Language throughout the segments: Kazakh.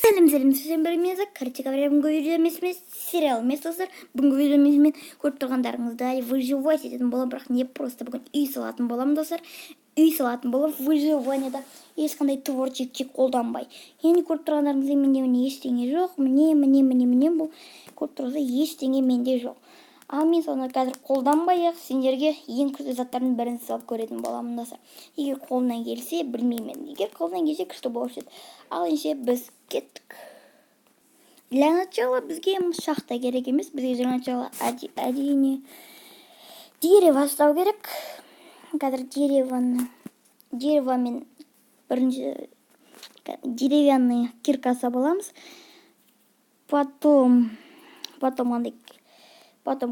сәлем береміз. Картика берем видеомыз сериал емес достар. Бүгінгі видеомыз мен көріп тұрғандарыңыздай выживать ететін болам, бірақ не просто бүгін үй салатын болам достар. Үй салатын болам выживаниеда ешқандай творчестволық қолданбай. Яғни көріп тұрғандарыңыздай менде ештеңе жоқ. Міне бұл көріп тұрғандарыңыздай ештеңе менде жоқ. Ал мен соны қазір қолданбай-ақ сендерге ең күшті заттардың бірін салып көретін боламын достар. Егер қолынан келсе, білмеймін. Егер қолынан келсе күшті болушы еді. Ал ендеше біз кеттік. Для начала бізге шахта керек емес. Бізге для начала әдейі дерево ұстау керек. Қазір деревомен бірінші деревянный кирка сабаламыз. Потом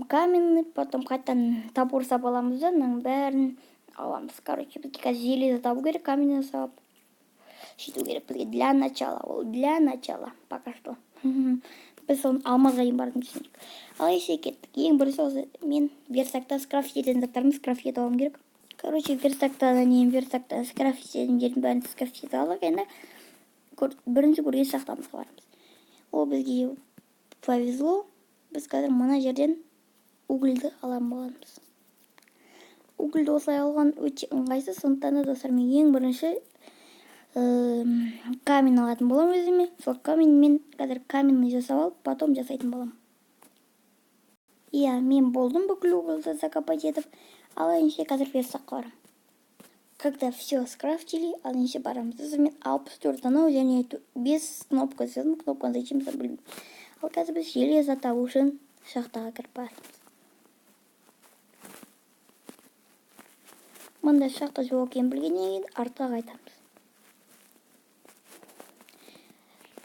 каменный, потом қайтадан топор сабаламыз да, мынаның бәрін аламыз. Короче, бізге қазір железо табу керек, каменный сабап сөйту керек бізге. Для начала, пока что. Біз соны алмазға дейін бардым түсінік. Ал есе кеттік. Ең бірінші осы мен верстактан скрафтитетін заттарымды скрафтитіп алуым керек. Короче, верстактан скрафтитетін жердің бәрін скрафтитіп алдық. Енді бірінші көрген шахтамызға барамыз. Ол бізге повезло. Біз қазір мына жерден угольді алам боламыз. Угольді осылай алған өте ыңғайсыз, сондықтан да достар мен ең бірінші камень алатын болам өзіме. Сол каменьмен қазір каменный жасап алып, потом жасайтын болам. Иә, мен болдым бүкіл угольді закопать етіп. Ал ендеше қазір верстаққа барам. Когда все скрафтили, ал ендеше барамыз. Мен 64 анау және без кнопка жаздым. Кнопканы зачем білмеймін. Ал қазір біз железо табу үшін шахтаға кіріп барамыз. Мында шахта жоқ екенін білгеннен кейін артқа қайтамыз.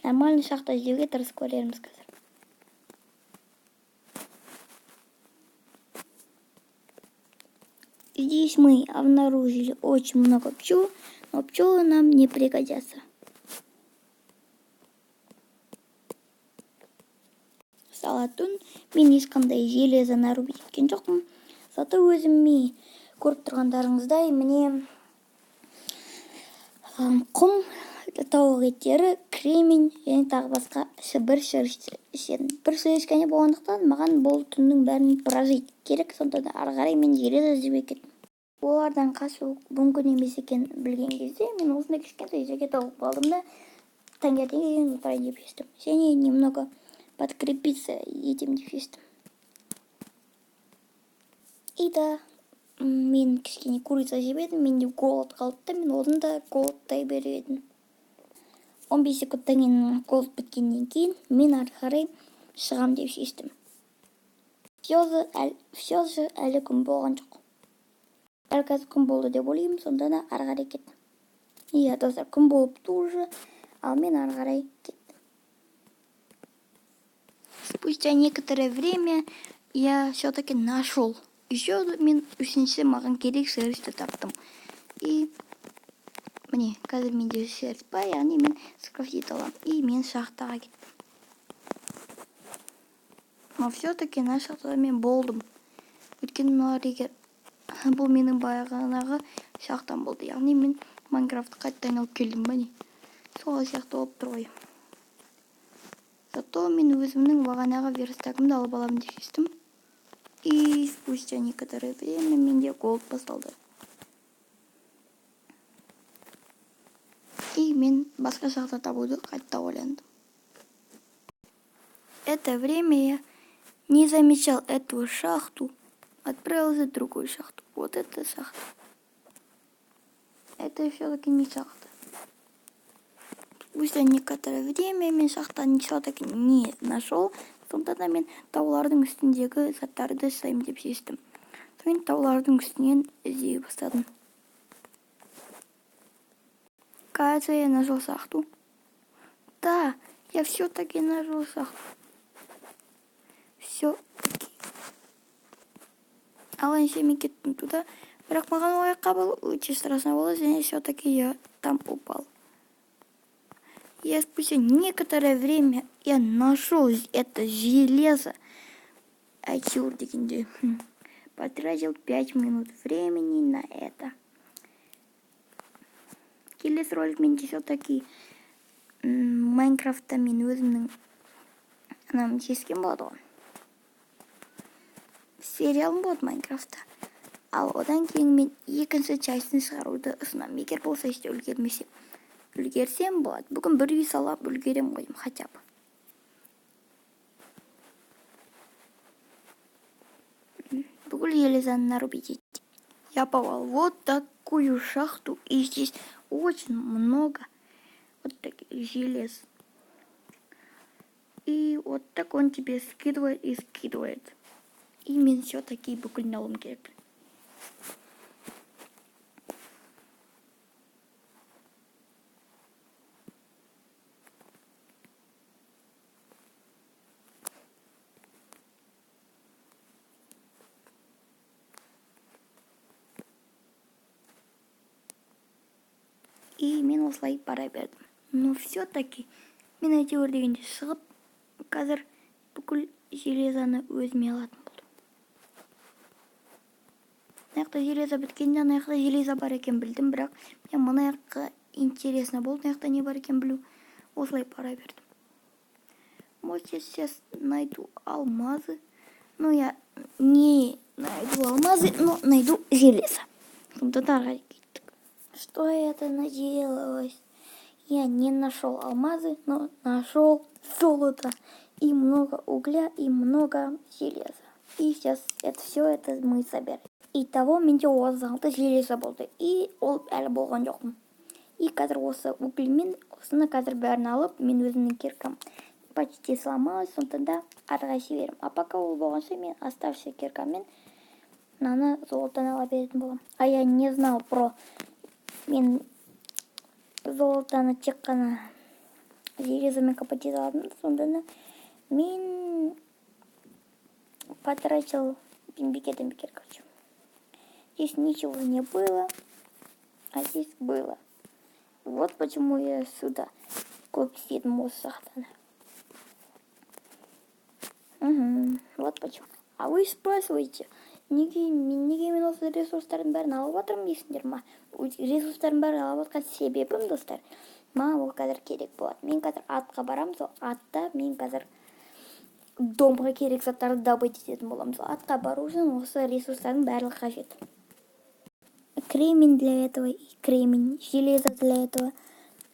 Нормальный шахта іздеуге тырысып көреміз қазір. Здесь мы обнаружили очень много пчел, но пчелы нам не пригодятся. Салатын мен ешқандай железо нарубить еткен жоқпын. Зато өзіме көріп тұрғандарыңыздай міне құм, тауық еттері, кремень және тағы басқа бір шірішкәне болғандықтан маған бұл түннің бәрін прожить керек. Сонда да ары қарай мен железо іздеуге кеттім. Олардан қашу мүмкін емес екен білген кезде мен осындай кішкентай жерге тауып алдым да таңертең ұйықтайын деп шештім. Және немного подкрепиться етем деп шештім. И да, мен кішкене курица жеп едім, менде голод қалыпты, мен одан да голодтай беріп едім. 15 секундтан кейін голод біткеннен кейін мен ары қарай шығам деп шештім. Все же әлі күн болған жоқ. Әлі қазір күн болды деп ойлаймын, сонда да ары қарай кеттім. Иә, достар, күн болыпты уже, ал мен ары қарай кеттім. Спустя некоторое время я все-таки нашел. Еще мен үшінші маған керек шерішті таптым. И міне, қазір менде шеріш бар, яғни мен скрафтит алам. И мен шахтаға кеттім. Но все-таки на шахтада мен болдым. Өйткені мыналар егер бұл менің баяғынағы шахтам болды. Яғни мен Майнкрафтты қайтадан алып келдім ба не? Сол сияқты болып тұр ғой. Зато мен өзімнің бағанағы верстагымды алып аламын деп шештім. И спустя некоторое время менде голд басталды. И мен басқа шахта табуды қайта ойландым. Это время я не замечал эту шахту. Отправился в другую шахту. Вот это шахта. Это все-таки не шахта. Спустя некоторое время мен шахтаны все-таки не нашел. Сонда да мен таулардың үстіндегі заттарды жасаймын деп шештім. Соң таулардың үстінен іздей бастадым. Кажется, я нашел шахту. Да, я все-таки нашел шахту. Все-таки. Ал ендеше мен кеттім туда. Бірақ маған ояққа бұл өте страшно болды, және все-таки я там упал. Я спустя некоторое время я нашел это железо. Чур дегенде. Потратил 5 минут времени на это. Келесі ролик менде все-таки Майнкрафтта мен өзімнің анам кескен болады ғой. Сериалым болады Майнкрафтта. Ал одан кейін мен екінші частьын шығаруды ұсынамын. Егер болса işte үлгермесем. Үлгерсем болады. Бүгін бір үй салап үлгерем ғой хотя бы. Бүкіл железаны нарубить. Я попал вот такую шахту, и здесь очень много вот таких желез. И вот так он тебе скидывает и скидывает. И мен все-таки бүкіл алуым керек. И мен осылай бара бердім. Но все-таки мен әйтеуір дегенде шығып, қазір бүкіл железаны өзіме алатын болдым. Мына железа біткенде ана жақта железа бар екен білдім, бірақ мен мына жаққа интересно болды, мына жақта не бар екен білу. Осылай бара бердім. Может, я сейчас найду алмазы. Но я не найду алмазы, но найду железо. Что это наделалось? Я не нашел алмазы, но нашел золото. И много угля, и много железа. И сейчас все это мы собираем. Итого менде 36 железа болды. И ол әлі болған жоқпын. И қазір осы угльмен осыны қазір бәрін алып, мен өзімнің киркам почти сломалась, сондықтан арға жіберем. А пока ол болғанша мен оставший киркамен мынаны золотаны ала беретін боламын. А я не знал про мен золотаны тек қана железомен копать ете аладым, сондықтан мен потратил бекер, короче. Здесь ничего не было, а здесь было. Вот почему я сюда купил осы шахтаны. Вот почему. А вы спрашиваете, неге мен осы ресурстардың бәрін алып отырмын дейсіңдер ма? Ресурстардың бәрін алып отқан себебім, достар, маған ол қазір керек болады. Мен қазір атқа барамын, сол атта мен қазір домға керек заттарды добыть ететін боламын. Сол атқа бару үшін осы ресурстардың барлығы қажет. Кремень для этого и кремень, железо для этого.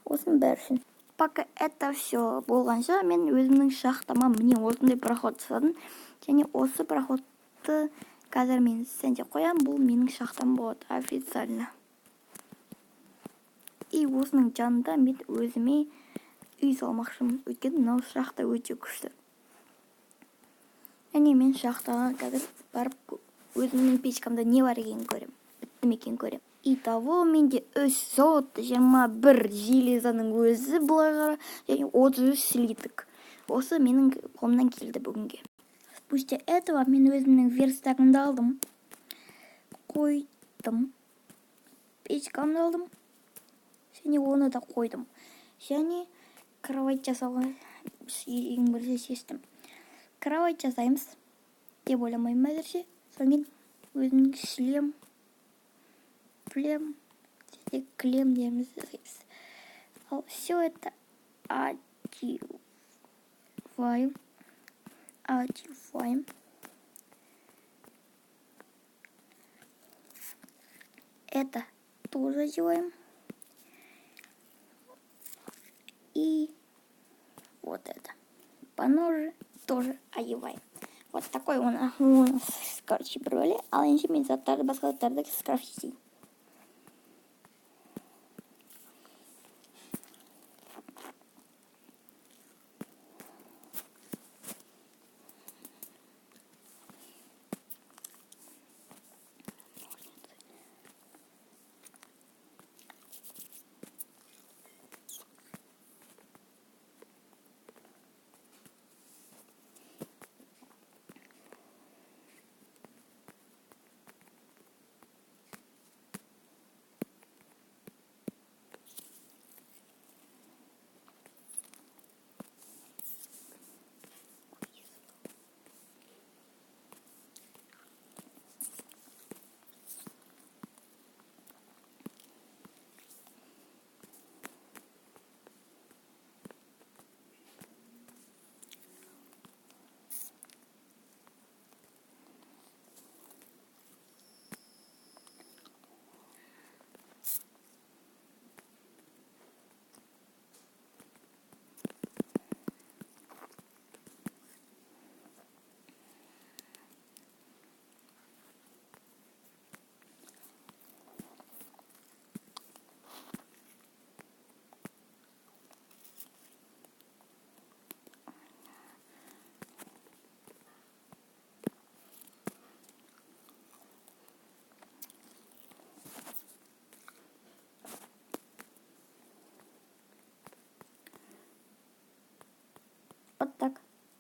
Осының бәрі үшін. Пока это все болғанша мен өзімнің шахтама міне осындай проход жасадым. Және осы проходты қазір мен сенде қоям, бұл менің шахтам болады официально. И осының жанында мен өзіме үй салмақшымын. Өйткені мынау шахта өте күшті. Және мен шахтаға қазір барып өзімнің печкамда не бар екенін көрем. Бітті ме екенін көрем. Итого менде 321 железаның өзі былай қара, және 33 слиток. Осы менің қолымнан келді бүгінге. Спустя этого мен өзімнің верстагымды алдым, қойдым, печкамды алдым, және оны да қойдым. Және кровать жасауға ең бірінші шештім. Кровать жасаймыз деп ойламаймын әзірше. Содан өзімнің шлем, клем дейміз. Ал все это одеваем. Это тоже одеваем. И вот это поноже тоже одеваем. Вот такой у нас, короче, брали. А енді мен заттарды, басқа заттарды скрафтить.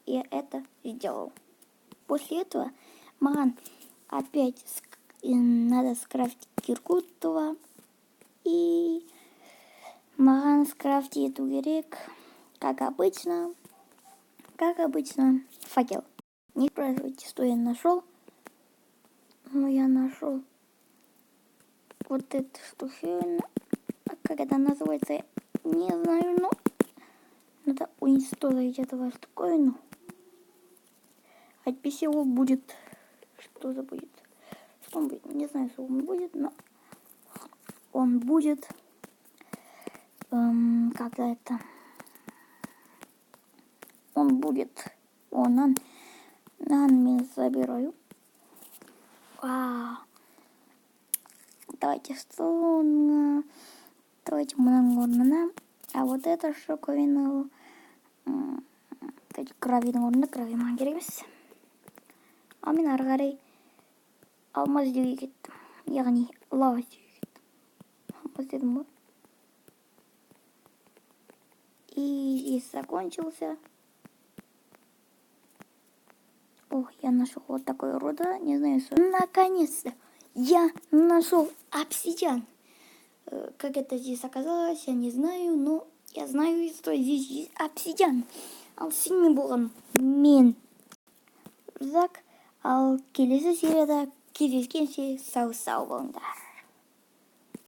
я это сделал. После этого маған опять надо скрафтить киркутова. И маған скрафтить ету керек, как обычно, факел. Не спрашивайте, что я нашел. Но я нашел вот эту штуковину. А как это называется, я не знаю, но надо уничтожить эту штуковину. А без всего будет... Что-то будет. Что он будет? Не знаю, что он будет, но он будет... как это... Он будет... Он меня забираю. Давайте что? Давайте много. А вот это штуковина... Гравийдің орнында гравийман керек емес. Ал мен ары қарай алмаз іздеуге кеттім. Яғни лава іздеуге кеттім. Алмаз дедім ғой. И здесь закончился. О, я нашел вот такой руда. Не знаю, что... Наконец-то я нашел обсидиан. Как это здесь оказалось, я не знаю, но я знаю, что здесь есть обсидиан. Ал сенімен болған мен Зак. Ал келесі серияда кездескенше сау болыңдар.